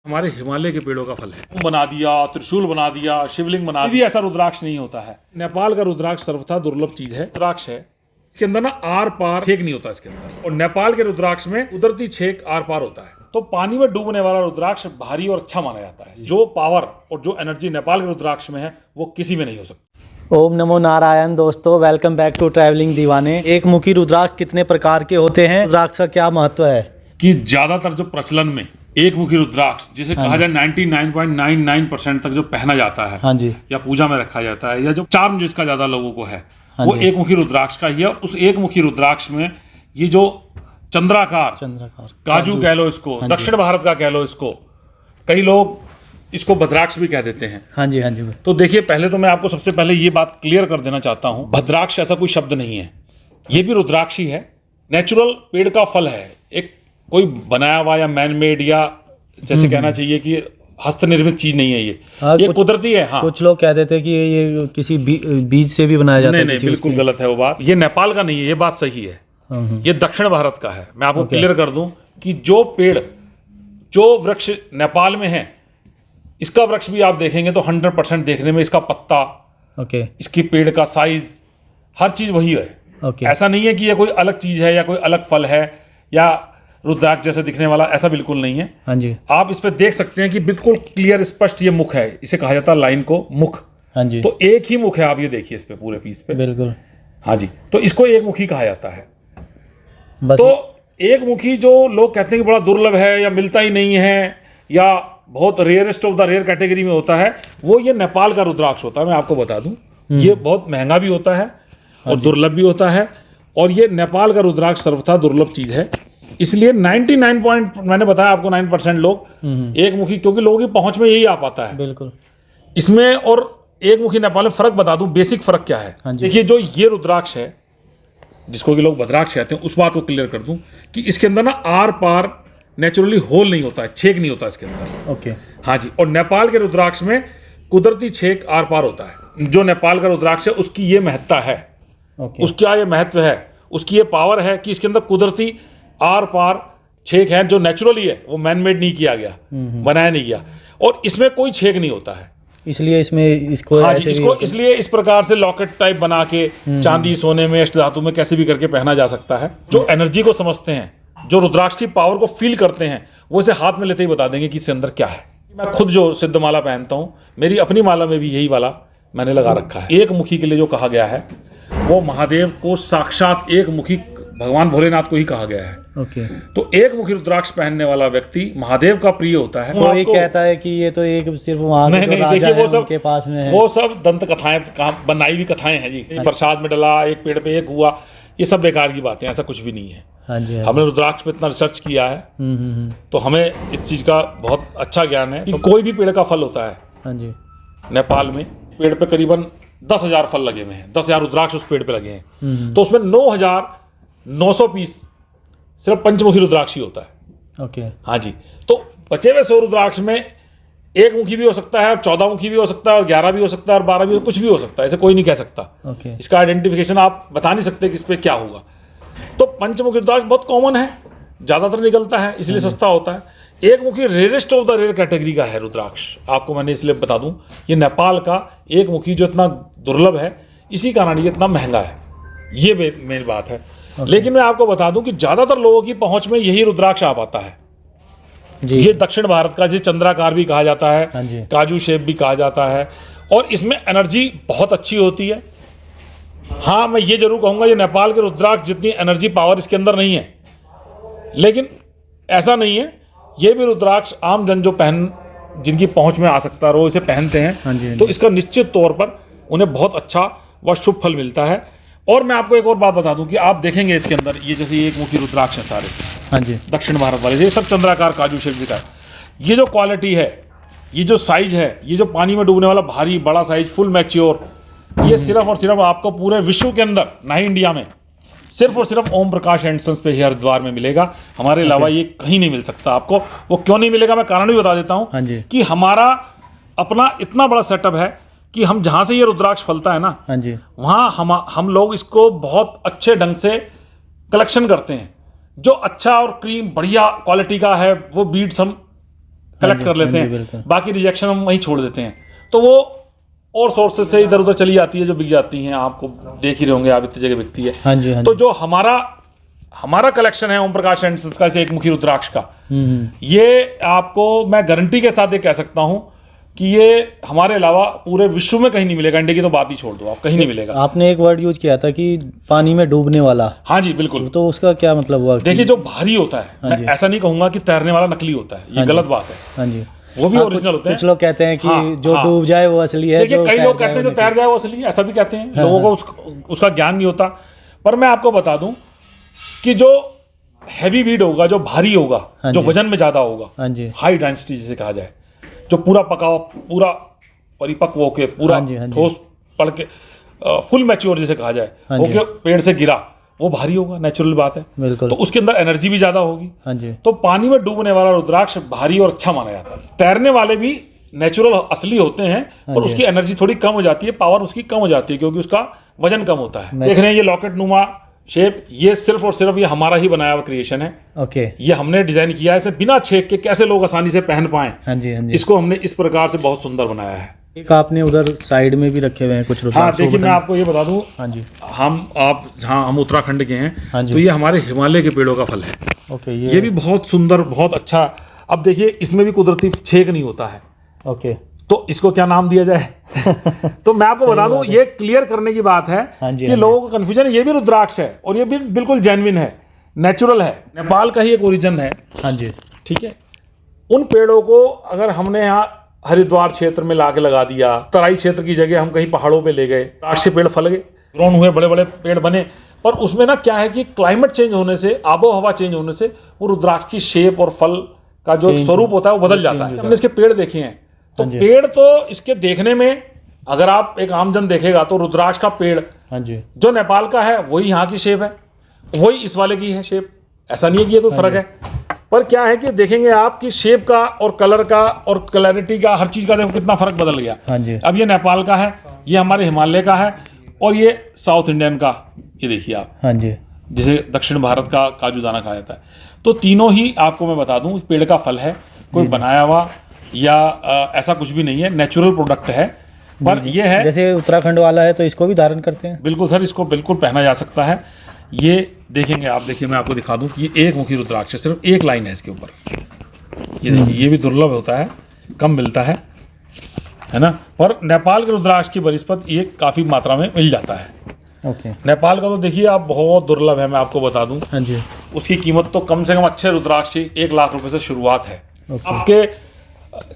हमारे हिमालय के पेड़ों का फल है। बना दिया, त्रिशूल बना दिया, शिवलिंग बना दिया, ऐसा रुद्राक्ष नहीं होता है। नेपाल का रुद्राक्ष सर्वथा दुर्लभ चीज है। रुद्राक्ष है, इसके अंदर ना आर पार छेक नहीं होता इसके अंदर, और नेपाल के रुद्राक्ष में कुदरती छेक आर पार होता है। तो पानी में डूबने वाला रुद्राक्ष भारी और अच्छा माना जाता है। जो पावर और जो एनर्जी नेपाल के रुद्राक्ष में है वो किसी में नहीं हो सकती। ओम नमो नारायण। दोस्तों वेलकम बैक टू ट्रैवलिंग दीवाने। एक मुखी रुद्राक्ष कितने प्रकार के होते हैं, रुद्राक्ष का क्या महत्व है? कि ज्यादातर जो प्रचलन में एक मुखी रुद्राक्ष जिसे कहा जाए 99.99% तक जो पहना जाता है, हाँ जी, या पूजा में रखा जाता है, या जो चार्म जिसका ज्यादा लोगों को है, वो एक मुखी रुद्राक्ष का ही है। उस एक मुखी रुद्राक्ष में ये जो चंद्राकार काजू कह लो इसको, दक्षिण भारत का कह लो इसको, कई लोग इसको भद्राक्ष भी कह देते हैं। हाँ जी, हाँ जी। तो देखिए, पहले तो मैं आपको सबसे पहले ये बात क्लियर कर देना चाहता हूं, भद्राक्ष ऐसा कोई शब्द नहीं है। ये भी रुद्राक्ष ही है, नेचुरल पेड़ का फल है, एक कोई बनाया हुआ या मैन मेड या जैसे कहना चाहिए कि हस्त निर्मित चीज नहीं है। ये कुदरती है। हाँ, कुछ लोग कह देते हैं कि ये किसी बीज से भी बनाया जाता है। नहीं, बिल्कुल गलत है वो बात। ये नेपाल का नहीं है, ये बात सही है। ये दक्षिण भारत का है। मैं आपको क्लियर कर दूं कि जो पेड़, जो वृक्ष नेपाल में है, इसका वृक्ष भी आप देखेंगे तो 100% देखने में इसका पत्ता, इसकी पेड़ का साइज, हर चीज वही है। ऐसा नहीं है कि ये कोई अलग चीज है या कोई अलग फल है या रुद्राक्ष जैसे दिखने वाला, ऐसा बिल्कुल नहीं है। हाँ जी, आप इस पे देख सकते हैं कि बिल्कुल क्लियर स्पष्ट ये मुख है। इसे कहा जाता है लाइन को मुख। हाँ जी, तो एक ही मुख है, आप ये देखिए इस पे पूरे पीस पे। बिल्कुल। हाँ जी, तो इसको एक मुखी कहा जाता है। तो एक मुखी जो लोग कहते हैं कि बड़ा दुर्लभ है या मिलता ही नहीं है या बहुत rarest of the rare category में होता है, वो ये नेपाल का रुद्राक्ष होता है। मैं आपको बता दूं, ये बहुत महंगा भी होता है और दुर्लभ भी होता है। और ये नेपाल का रुद्राक्ष सर्वथा दुर्लभ चीज है, इसलिए 99 मैंने बताया आपको 9% लोग एक मुखी, क्योंकि लोगों की पहुंच में यही आ पाता है बिल्कुल इसमें। और एक मुखी नेपाल में फर्क बता दूं, बेसिक फर्क क्या है। देखिए, जो ये रुद्राक्ष है जिसको कि लोग भद्राक्ष कहते हैं, उस बात को क्लियर कर दूं कि इसके अंदर ना आर पार नेचुरली होल नहीं होता है, छेक नहीं होता इसके अंदर। हाँ जी, और नेपाल के रुद्राक्ष में कुदरती छेक आर पार होता है। जो नेपाल का रुद्राक्ष है उसकी ये महत्ता है, उसका ये महत्व है, उसकी ये पावर है कि इसके अंदर कुदरती आर पार छेक है, जो नेचुरली है, वो मैन मेड नहीं किया गया, बनाया नहीं गया, और इसमें कोई छेक नहीं होता है। इसलिए इसमें इसको हाँ जी, इसको इसलिए इस प्रकार से लॉकेट टाइप बना के चांदी, सोने में, अष्ट धातु में कैसे भी करके पहना जा सकता है। जो एनर्जी को समझते हैं, जो रुद्राक्ष की पावर को फील करते हैं, वो इसे हाथ में लेते ही बता देंगे कि इसके अंदर क्या है। मैं खुद जो सिद्ध माला पहनता हूँ, मेरी अपनी माला में भी यही वाला मैंने लगा रखा है। एक मुखी के लिए जो कहा गया है, वो महादेव को साक्षात एक मुखी भगवान भोलेनाथ को ही कहा गया है। तो एक मुखी रुद्राक्ष पहनने वाला व्यक्ति महादेव का प्रिय होता है। कोई कहता है कि ये तो एक सिर्फ वहाँ नहीं, देखिए, वो सब के पास में है। वो सब दंत कथाएं, बनाई हुई कथाएं हैं जी। प्रसाद में डला, एक पेड़ पे एक हुआ, ये सब बेकार की बातें, ऐसा कुछ भी नहीं है। हाँ जी, हमने रुद्राक्ष पे इतना रिसर्च किया है, तो हमें इस चीज का बहुत अच्छा ज्ञान है कि कोई भी पेड़ का फल होता है। हाँ जी, नेपाल में पेड़ पे करीबन 10,000 फल लगे हुए हैं, 10,000 रुद्राक्ष उस पेड़ पे लगे हैं। तो उसमें 9,900 पीस सिर्फ पंचमुखी रुद्राक्ष ही होता है। हाँ जी, तो बचे हुए 100 रुद्राक्ष में एक मुखी भी हो सकता है, और 14 मुखी भी हो सकता है, और 11 भी हो सकता है, और 12 भी, कुछ भी हो सकता है। ऐसे कोई नहीं कह सकता। इसका आइडेंटिफिकेशन आप बता नहीं सकते कि इस पे क्या होगा। तो पंचमुखी रुद्राक्ष बहुत कॉमन है, ज्यादातर निकलता है, इसलिए सस्ता होता है। एक मुखी rarest of the rare category का है रुद्राक्ष। आपको मैंने इसलिए बता दूं, ये नेपाल का एक मुखी जो इतना दुर्लभ है, इसी कारण ये इतना महंगा है। ये मेन बात है। लेकिन मैं आपको बता दूं कि ज्यादातर लोगों की पहुंच में यही रुद्राक्ष आ पाता है जी। ये दक्षिण भारत का, जिसे चंद्राकार भी कहा जाता है, काजू शेप भी कहा जाता है, और इसमें एनर्जी बहुत अच्छी होती है। हाँ, मैं ये जरूर कहूंगा, ये नेपाल के रुद्राक्ष जितनी एनर्जी पावर इसके अंदर नहीं है। लेकिन ऐसा नहीं है, ये भी रुद्राक्ष आम जन जो जिनकी पहुंच में आ सकता है, वो इसे पहनते हैं, तो इसका निश्चित तौर पर उन्हें बहुत अच्छा व शुभ फल मिलता है। और मैं आपको एक और बात बता दूं कि आप देखेंगे इसके अंदर ये जैसे एक मुखी रुद्राक्ष है सारे, हाँ जी, दक्षिण भारत वाले, ये सब चंद्राकार काजू शेप का। ये जो क्वालिटी है, ये जो साइज है, ये जो पानी में डूबने वाला भारी बड़ा साइज, फुल मैच्योर, ये सिर्फ और सिर्फ आपको पूरे विश्व के अंदर, ना ही इंडिया में, सिर्फ और सिर्फ ओम प्रकाश एंड सन्स पे हरिद्वार में मिलेगा। हमारे अलावा ये कहीं नहीं मिल सकता आपको। वो क्यों नहीं मिलेगा, मैं कारण भी बता देता हूँ कि हमारा अपना इतना बड़ा सेटअप है कि हम जहां से ये रुद्राक्ष फलता है ना, वहां हम लोग इसको बहुत अच्छे ढंग से कलेक्शन करते हैं। जो अच्छा और क्रीम बढ़िया क्वालिटी का है, वो बीड्स हम कलेक्ट कर लेते हैं, बाकी रिजेक्शन हम वहीं छोड़ देते हैं, तो वो और सोर्सेज से इधर उधर चली जाती है जो बिक जाती हैं। आपको देख ही रहे होंगे आप, इतनी जगह बिकती है। हाँ जी, हाँ तो जो हमारा कलेक्शन है ओम प्रकाश एंड सन्स का, इसे एक मुखी रुद्राक्ष का, ये आपको मैं गारंटी के साथ ये कह सकता हूं कि ये हमारे अलावा पूरे विश्व में कहीं नहीं मिलेगा। इंडिया की तो बात ही छोड़ दो, आप कहीं नहीं मिलेगा। आपने एक वर्ड यूज किया था कि पानी में डूबने वाला। हाँ जी बिल्कुल। तो उसका क्या मतलब हुआ? देखिए जो भारी होता है, मैं ऐसा नहीं कहूंगा कि तैरने वाला नकली होता है, ये गलत बात है। हाँ जी, वो भी ओरिजिनल होते हैं। कुछ लोग कहते हैं कि जो डूब जाए वो असली है। देखिए कई लोग कहते हैं जो तैर जाए वो असली है, ऐसा भी कहते हैं। लोगों को उसका ज्ञान नहीं होता। पर मैं आपको बता दूं कि जो हैवी वीड होगा, जो भारी होगा, जो वजन में ज्यादा होगा, हाई डेंसिटी जिसे कहा जाए, जो पूरा पका पूरा परिपक्व होके पूरा ठोस पड़ के फुल मैच्योर जिसे कहा जाए होके पेड़ से गिरा, वो भारी होगा, नेचुरल बात है। बिल्कुल। तो उसके अंदर एनर्जी भी ज्यादा होगी। हाँ जी। तो पानी में डूबने वाला रुद्राक्ष भारी और अच्छा माना जाता है। तैरने वाले भी नेचुरल असली होते हैं, पर उसकी एनर्जी थोड़ी कम हो जाती है, पावर उसकी कम हो जाती है, क्योंकि उसका वजन कम होता है। देख रहे हैं ये लॉकेट नुमा शेप, ये सिर्फ और सिर्फ ये हमारा ही बनाया हुआ क्रिएशन है। ओके। ये हमने डिजाइन किया है, इसे बिना छेक के कैसे लोग आसानी से पहन पाए। हाँ जी, हाँ जी। इसको हमने इस प्रकार से बहुत सुंदर बनाया है। एक आपने उधर साइड में भी रखे हुए हैं कुछ रुद्राक्ष। हाँ देखिए मैं आपको ये बता दूं। हाँ जी। हम उत्तराखंड के हैं। हाँ जी। तो ये हमारे हिमालय के पेड़ों का फल है। ओके। ये भी बहुत सुंदर, बहुत अच्छा। अब देखिए इसमें भी कुदरती छेक नहीं होता है। ओके। तो इसको क्या नाम दिया जाए? तो मैं आपको बता दूं, ये क्लियर करने की बात है कि लोगों को कंफ्यूजन है। ये भी रुद्राक्ष है और ये भी बिल्कुल जेन्युइन है, नेचुरल है, नेपाल का ही एक ओरिजिन है। हाँ जी। ठीक है। उन पेड़ों को अगर हमने यहाँ हरिद्वार क्षेत्र में लाके लगा दिया, तराई क्षेत्र की जगह हम कहीं पहाड़ों पे ले गए, रुद्राक्ष के पेड़ फल गए, ग्रोन हुए, बड़े बड़े पेड़ बने। पर उसमें ना क्या है कि क्लाइमेट चेंज होने से, आबो हवा चेंज होने से वो रुद्राक्ष की शेप और फल का जो स्वरूप होता है वो बदल जाता है। हमने इसके पेड़ देखे हैं, तो पेड़ तो इसके देखने में, अगर आप एक आमजन देखेगा तो रुद्राक्ष का पेड़ जो नेपाल का है वही यहाँ की शेप है, वही इस वाले की है शेप। ऐसा नहीं है कि ये कोई फर्क है। पर क्या है कि देखेंगे आप कि शेप का और कलर का और क्लैरिटी का, हर चीज का देखो कितना फर्क बदल गया। अब ये नेपाल का है, ये हमारे हिमालय का है, और ये साउथ इंडियन का, ये देखिए आप। हाँ जी। जिसे दक्षिण भारत का काजू दाना कहा जाता है। तो तीनों ही आपको मैं बता दूं पेड़ का फल है, कोई बनाया हुआ या ऐसा कुछ भी नहीं है, नेचुरल प्रोडक्ट है। पर ये है, जैसे उत्तराखंड वाला है तो इसको भी धारण करते हैं। बिल्कुल सर, इसको बिल्कुल पहना जा सकता है। ये देखेंगे आप, देखिए मैं आपको दिखा दूं कि ये एक मुखी रुद्राक्ष है, सिर्फ एक लाइन है इसके ऊपर। ये देखिए, ये भी दुर्लभ होता है, कम मिलता है ना। पर नेपाल के रुद्राक्ष की बनिस्पत ये काफ़ी मात्रा में मिल जाता है। ओके। नेपाल का तो देखिए आप बहुत दुर्लभ है, मैं आपको बता दूं। हाँ जी। उसकी कीमत तो कम से कम अच्छे रुद्राक्ष की 1 लाख रुपए से शुरुआत है। आपके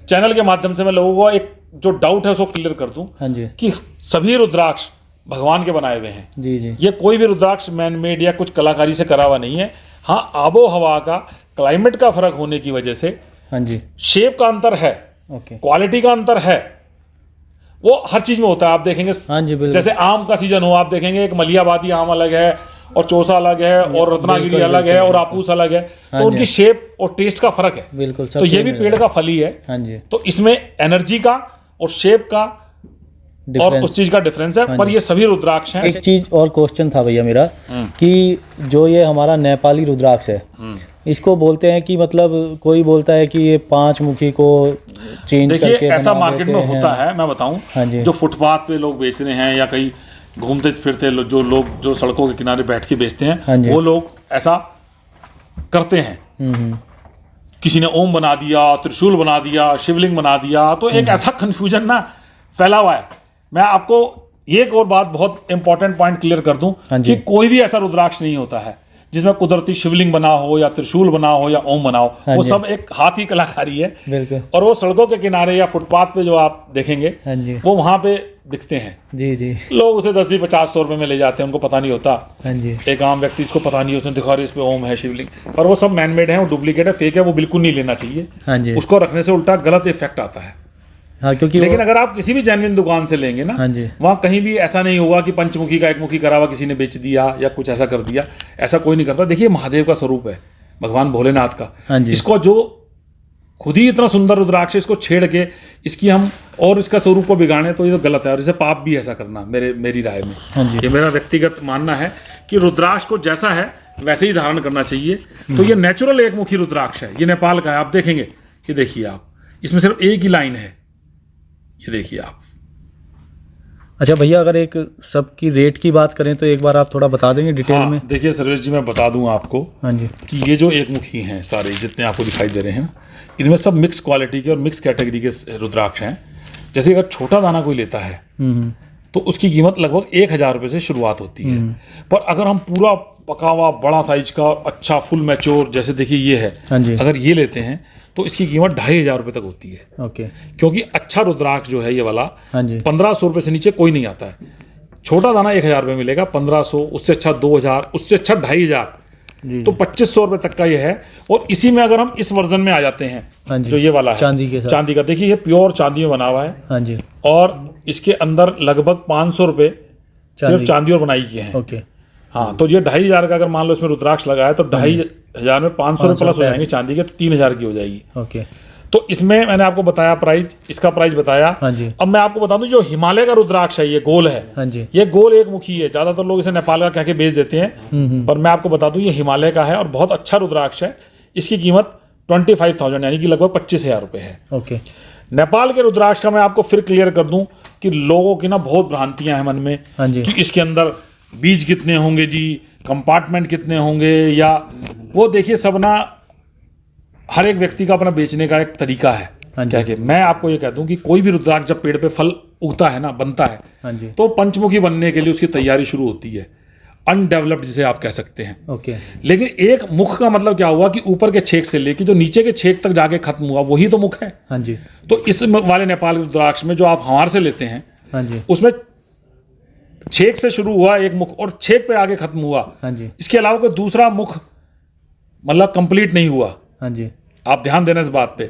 चैनल के माध्यम से मैं लोगों को एक जो डाउट है उसको क्लियर कर दूं। हाँ जी। कि सभी रुद्राक्ष भगवान के बनाए हुए हैं। जी जी। ये कोई भी रुद्राक्ष मैन मेड या कुछ कलाकारी से करा हुआ नहीं है। हाँ, आबो हवा का, क्लाइमेट का फर्क होने की वजह से, हाँ जी, शेप का अंतर है, क्वालिटी का अंतर है, वो हर चीज में होता है। आप देखेंगे, हाँ जी, जैसे आम का सीजन हो, आप देखेंगे एक मलियाबादी आम अलग है और चौसा अलग है और रत्नागिरी अलग है और आपूस अलग है। तो उनकी शेप और टेस्ट का फर्क है। बिल्कुल। तो ये भी पेड़ का फल ही है। हाँ जी। तो इसमें एनर्जी का और शेप का और उस चीज का डिफरेंस है। पर ये सभी रुद्राक्ष हैं। एक चीज और क्वेश्चन था भैया मेरा कि जो ये हमारा नेपाली रुद्राक्ष है, इसको बोलते हैं कि मतलब कोई बोलता है कि ये 5 मुखी को चेंज करके देखिए ऐसा मार्केट में होता है, मैं बताऊं। हाँ जी। जो फुटपाथ पे लोग बेच रहे हैं या कहीं घूमते फिरते जो लोग जो सड़कों के किनारे बैठ के बेचते हैं, हाँ वो लोग ऐसा करते हैं। किसी ने ओम बना दिया, त्रिशूल बना दिया, शिवलिंग बना दिया, तो एक ऐसा कंफ्यूजन ना फैला हुआ है। मैं आपको एक और बात, बहुत इंपॉर्टेंट पॉइंट क्लियर कर दूं कि कोई भी ऐसा रुद्राक्ष नहीं होता है जिसमें कुदरती शिवलिंग बना हो या त्रिशूल बना हो या ओम बना हो। वो सब एक हाथ की कलाकारी है। बिल्कुल। और वो सड़कों के किनारे या फुटपाथ पे जो आप देखेंगे, वो वहां पे दिखते हैं। जी जी। लोग उसे 10, 50, 100 रुपए में ले जाते हैं, उनको पता नहीं होता। हाँ जी। एक आम व्यक्ति इसको पता नहीं होता, दिखा रहे इस पे ओम है, शिवलिंग, पर वो सब मैनमेड है, वो डुप्लीकेट है, फेक है, वो बिल्कुल नहीं लेना चाहिए। हाँ जी। उसको रखने से उल्टा गलत इफेक्ट आता है। हाँ, क्योंकि लेकिन अगर आप किसी भी जेन्युइन दुकान से लेंगे ना, हाँ जी, वहाँ कहीं भी ऐसा नहीं होगा कि पंचमुखी का एक मुखी करा हुआ किसी ने बेच दिया या कुछ ऐसा कर दिया, ऐसा कोई नहीं करता। देखिए महादेव का स्वरूप है, भगवान भोलेनाथ का। हाँ जी। इसको जो खुद ही इतना सुंदर रुद्राक्ष, इसको छेड़ के इसकी हम और इसका स्वरूप को बिगाड़े तो ये तो गलत है, और इसे पाप भी ऐसा करना मेरी राय में। हाँ जी। ये मेरा व्यक्तिगत मानना है कि रुद्राक्ष को जैसा है वैसे ही धारण करना चाहिए। तो ये नेचुरल एक मुखी रुद्राक्ष है, ये नेपाल का है। आप देखेंगे, ये देखिए आप, इसमें सिर्फ एक ही लाइन है, ये देखिए आप। अच्छा भैया, अगर एक सबकी रेट की बात करें तो एक बार आप थोड़ा बता देंगे डिटेल में? देखिए सर्वेश जी, मैं बता दूं आपको, हाँ जी, कि ये जो एक मुखी हैं सारे जितने आपको दिखाई दे रहे हैं, इनमें सब मिक्स क्वालिटी के और मिक्स कैटेगरी के रुद्राक्ष हैं। जैसे अगर छोटा दाना कोई लेता है तो उसकी कीमत लगभग 1,000 रुपये से शुरुआत होती है। पर अगर हम पूरा पका हुआ बड़ा साइज का अच्छा फुल मैच्योर, जैसे देखिए ये है, हाँ जी, अगर ये लेते हैं तो इसकी कीमत 2,500 रुपये तक होती है। ओके। क्योंकि अच्छा रुद्राक्ष जो है ये वाला, हाँ जी, 1,500 रुपये से नीचे कोई नहीं आता है। छोटा दाना 1,000 रुपये मिलेगा, 1,500, उससे अच्छा 2,000, उससे अच्छा 2,500, तो 2,500 रुपये तक का ये है। और इसी में अगर हम इस वर्जन में आ जाते हैं, हाँ जी, जो ये वाला है चांदी के साथ, चांदी का, देखिए ये प्योर चांदी में बना हुआ है। हाँ जी, और इसके अंदर लगभग 500 रुपये सिर्फ चांदी और बनाई किए हैं। ओके। हाँ, तो ये 2,500 का अगर मान लो इसमें रुद्राक्ष लगाया तो 2,500 में 500 रुपये प्लस हो जाएंगे चांदी के, तो 3,000 की हो जाएगी। ओके। तो इसमें मैंने आपको बताया प्राइस, इसका प्राइस बताया। हाँ जी। अब मैं आपको बता दूं, जो हिमालय का रुद्राक्ष है, ये गोल है। हाँ जी, ये गोल एक मुखी है, ज्यादातर लोग इसे नेपाल का कह के बेच देते हैं, पर मैं आपको बता दूं ये हिमालय का है और बहुत अच्छा रुद्राक्ष है। इसकी कीमत 25,000 यानी कि लगभग 25,000 रुपये है। ओके। नेपाल के रुद्राक्ष का मैं आपको फिर क्लियर कर दूं कि लोगों की ना बहुत भ्रांतियां हैं मन में, हाँ जी, कि इसके अंदर बीज कितने होंगे जी, कंपार्टमेंट कितने होंगे, या वो देखिए सब ना हर एक व्यक्ति का अपना बेचने का एक तरीका है। हाँ क्या कि मैं आपको ये कह दूं कि कोई भी रुद्राक्ष जब पेड़ पे फल उगता है ना, बनता है, हाँ जी, तो पंचमुखी बनने के लिए उसकी तैयारी शुरू होती है, अनडेवलप्ड जिसे आप कह सकते हैं। ओके। लेकिन एक मुख का मतलब क्या हुआ कि ऊपर के छेक से लेके जो नीचे के छेक तक जाके खत्म हुआ, वही तो मुख है। हाँ जी, तो इस वाले नेपाल के रुद्राक्ष में जो आप हमारे से लेते हैं, हाँ जी, उसमें छेक से शुरू हुआ एक मुख और छेक पे आगे खत्म हुआ। हाँ जी, इसके अलावा कोई दूसरा मुख मतलब कंप्लीट नहीं हुआ। हाँ जी, आप ध्यान देना इस बात पे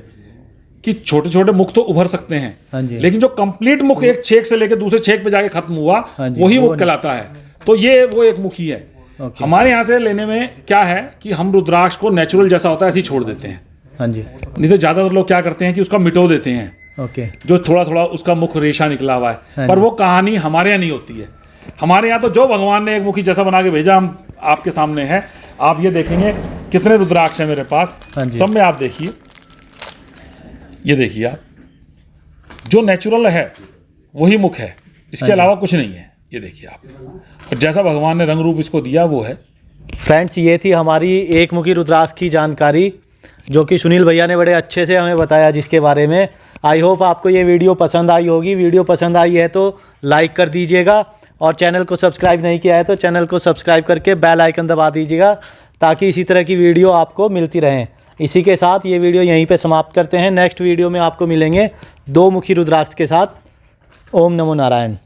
कि छोटे छोटे मुख तो उभर सकते हैं, हाँ जी, लेकिन जो कंप्लीट मुख एक छेक से लेकर दूसरे छेक पे जाके खत्म हुआ, हाँ जी, वही वो मुख कहलाता है। तो ये वो एक मुखी है। ओके। हमारे यहाँ से लेने में क्या है कि हम रुद्राक्ष को नेचुरल जैसा होता है ऐसे ही छोड़ देते हैं, हाँ जी, नहीं तो ज्यादातर लोग क्या करते हैं कि उसका मिटो देते हैं, ओके, जो थोड़ा थोड़ा उसका मुख रेशा निकला हुआ है। हाँ पर जी। वो कहानी हमारे यहाँ नहीं होती है। हमारे यहाँ तो जो भगवान ने एक मुखी जैसा बना के भेजा, हम आपके सामने है। आप ये देखेंगे कितने रुद्राक्ष है मेरे पास, हाँ जी। सब में आप देखिए, ये देखिए आप, जो नेचुरल है वही मुख है, इसके अलावा कुछ नहीं है। ये देखिए आप, और जैसा भगवान ने रंग रूप इसको दिया वो है। फ्रेंड्स, ये थी हमारी एक मुखी रुद्राक्ष की जानकारी, जो कि सुनील भैया ने बड़े अच्छे से हमें बताया, जिसके बारे में आई होप आपको ये वीडियो पसंद आई होगी। वीडियो पसंद आई है तो लाइक कर दीजिएगा, और चैनल को सब्सक्राइब नहीं किया है तो चैनल को सब्सक्राइब करके बेल आइकन दबा दीजिएगा, ताकि इसी तरह की वीडियो आपको मिलती रहें। इसी के साथ ये वीडियो यहीं पे समाप्त करते हैं। नेक्स्ट वीडियो में आपको मिलेंगे 2 मुखी रुद्राक्ष के साथ। ओम नमो नारायण।